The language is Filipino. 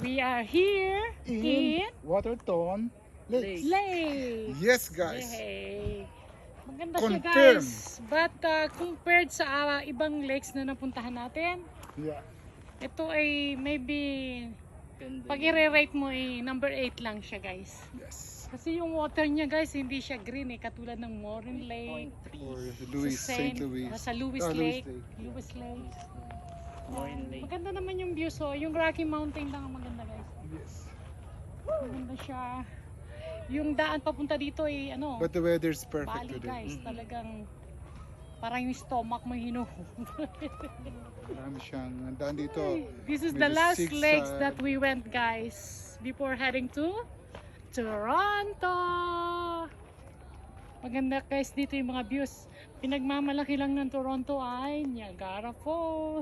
We are here in Waterton Lake. Lake. Yes, guys. Yay. Maganda siya Confirm. guys. But compared sa ibang lakes na napuntahan natin, Yeah. ito ay maybe pag i-rate mo ay number 8 lang siya guys. Yes. Kasi yung water niya guys hindi siya green katulad ng Morin Lake. Or Louis, St. Louis. Sa Louis Ah, Lake. Louis Lake. Louis Lake. Morin Lake. Maganda naman yung view. So, yung Rocky Mountain lang ang maganda guys. Yes. Maganda siya. Yung daan papunta dito ay ano, But the weather's perfect Bali today. guys. Talagang parang yung stomach mo hinuhog. Marami siyang daan dito. This is May the last six, lakes that we went guys before heading to Toronto. Maganda guys dito yung mga views. Pinagmamalaki lang ng Toronto ay Niagara Falls.